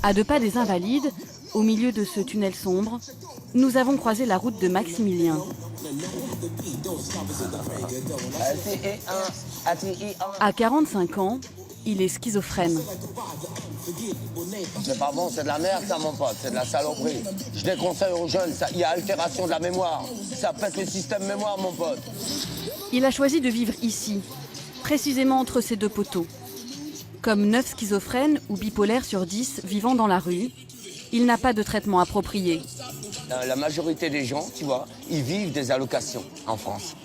À 2 pas des Invalides, au milieu de ce tunnel sombre, nous avons croisé la route de Maximilien. À 45 ans, il est schizophrène. C'est pas bon, c'est de la merde ça mon pote, c'est de la saloperie. Je déconseille aux jeunes, il y a altération de la mémoire. Ça pète le système mémoire mon pote. Il a choisi de vivre ici, précisément entre ces 2 poteaux. Comme 9 schizophrènes ou bipolaires sur 10 vivant dans la rue, il n'a pas de traitement approprié. La majorité des gens, tu vois, ils vivent des allocations en France.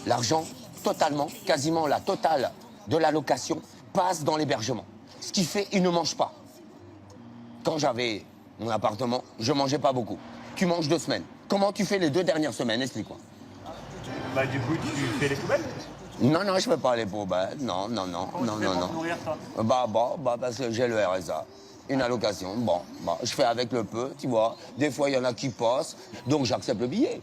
L'argent, totalement, quasiment la totale de l'allocation passe dans l'hébergement. Ce qui fait, ils ne mangent pas. Quand j'avais mon appartement, je mangeais pas beaucoup. Tu manges 2 semaines. Comment tu fais les 2 dernières semaines? Explique-moi. Bah du coup, tu fais les poubelles? Non, non, je fais pas les poubelles. Non. Comment tu fais pour te nourrir, toi? Bah, parce que j'ai le RSA. Une allocation. Bon, je fais avec le peu, tu vois. Des fois, il y en a qui passent, donc j'accepte le billet.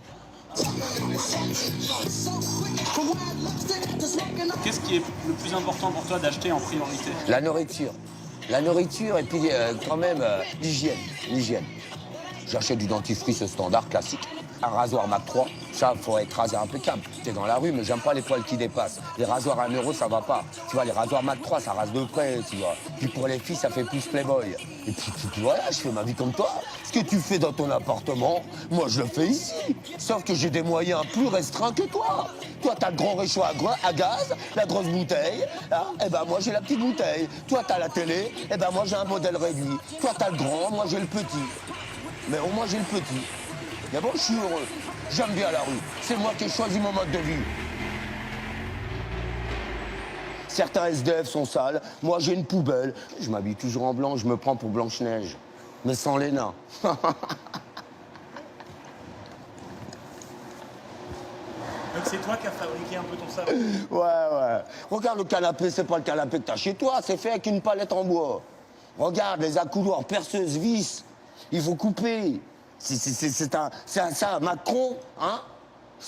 Qu'est-ce qui est le plus important pour toi d'acheter en priorité? La nourriture. La nourriture et puis quand même l'hygiène. L'hygiène. J'achète du dentifrice standard, classique. Un rasoir Mac 3, ça, faut être rasé impeccable. T'es dans la rue, mais j'aime pas les poils qui dépassent. Les rasoirs à 1 euro, ça va pas. Tu vois, les rasoirs Mac 3, ça rase de près, tu vois. Puis pour les filles, ça fait plus Playboy. Et puis voilà, je fais ma vie comme toi. Ce que tu fais dans ton appartement, moi, je le fais ici. Sauf que j'ai des moyens plus restreints que toi. Toi, t'as le grand réchaud à gaz, la grosse bouteille. Hein, et ben moi, j'ai la petite bouteille. Toi, t'as la télé. Et ben moi, j'ai un modèle réduit. Toi, t'as le grand, moi, j'ai le petit. Mais au moins, j'ai le petit. Mais bon, je suis heureux. J'aime bien la rue. C'est moi qui ai choisi mon mode de vie. Certains SDF sont sales. Moi, j'ai une poubelle. Je m'habille toujours en blanc. Je me prends pour Blanche-Neige. Mais sans les nains. Donc c'est toi qui as fabriqué un peu ton salon? Ouais. Regarde le canapé, c'est pas le canapé que t'as chez toi. C'est fait avec une palette en bois. Regarde les accoudoirs, perceuses, vis. Il faut couper. C'est ça, Macron, hein?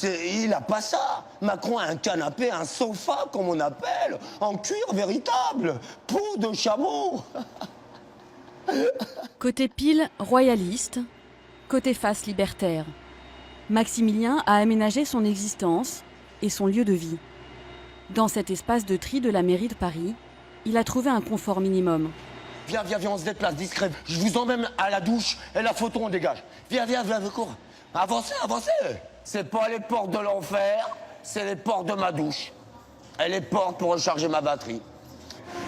Il a pas ça. Macron a un canapé, un sofa, comme on appelle, en cuir véritable, peau de chameau. Côté pile, royaliste. Côté face, libertaire. Maximilien a aménagé son existence et son lieu de vie. Dans cet espace de tri de la mairie de Paris, il a trouvé un confort minimum. Viens, on se déplace, discret. Je vous emmène à la douche et la photo, on dégage. Viens, cours. Avancez. C'est pas les portes de l'enfer, c'est les portes de ma douche. Et les portes pour recharger ma batterie.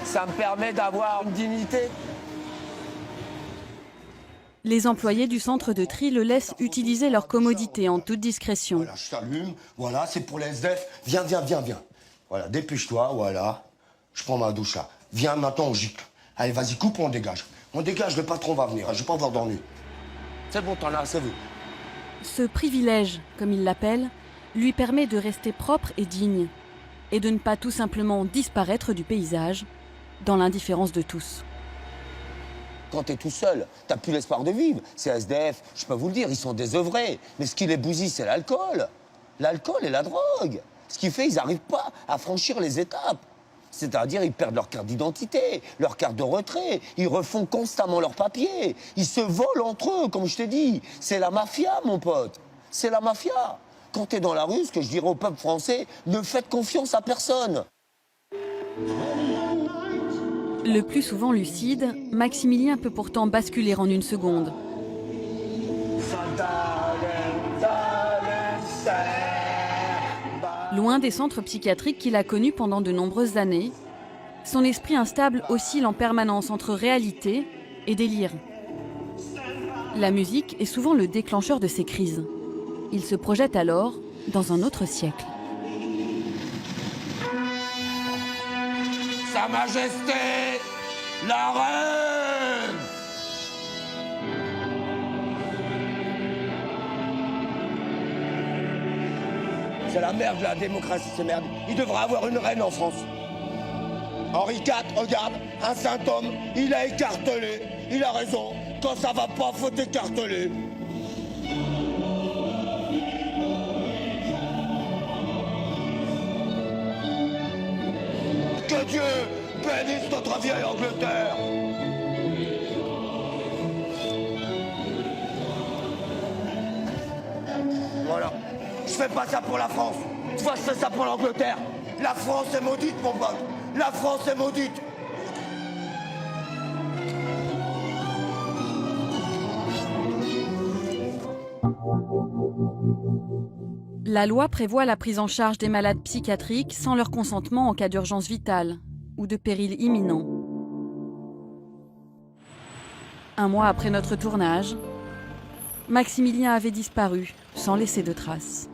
Ça me permet d'avoir une dignité. Les employés du centre de tri le laissent utiliser leur commodité en toute discrétion. Voilà, je t'allume. Voilà, c'est pour les SDF. Viens. Voilà, dépêche-toi, voilà. Je prends ma douche là. Viens, maintenant, on gicle. Allez, vas-y, coupe, on dégage. On dégage, le patron va venir. Je vais pas voir d'ennui. C'est bon, t'en as assez vu. Ce privilège, comme il l'appelle, lui permet de rester propre et digne, et de ne pas tout simplement disparaître du paysage, dans l'indifférence de tous. Quand t'es tout seul, t'as plus l'espoir de vivre. Ces SDF, je peux vous le dire, ils sont désœuvrés. Mais ce qui les bousille, c'est l'alcool. L'alcool et la drogue. Ce qui fait qu'ils n'arrivent pas à franchir les étapes. C'est-à-dire, ils perdent leur carte d'identité, leur carte de retrait. Ils refont constamment leurs papiers. Ils se volent entre eux, comme je t'ai dit. C'est la mafia, mon pote. C'est la mafia. Quand t'es dans la rue, ce que je dirais au peuple français, ne faites confiance à personne. Le plus souvent lucide, Maximilien peut pourtant basculer en une seconde. Loin des centres psychiatriques qu'il a connus pendant de nombreuses années, son esprit instable oscille en permanence entre réalité et délire. La musique est souvent le déclencheur de ces crises. Il se projette alors dans un autre siècle. Sa Majesté, la Reine! C'est la merde de la démocratie, c'est merde. Il devrait avoir une reine en France. Henri IV, regarde, un saint homme, il a écartelé. Il a raison. Quand ça va pas, faut écarteler. Que Dieu bénisse notre vieille Angleterre. Je fais pas ça pour la France. Tu vois, je fais ça pour l'Angleterre. La France est maudite, mon pote. La France est maudite. La loi prévoit la prise en charge des malades psychiatriques sans leur consentement en cas d'urgence vitale ou de péril imminent. Un mois après notre tournage, Maximilien avait disparu sans laisser de traces.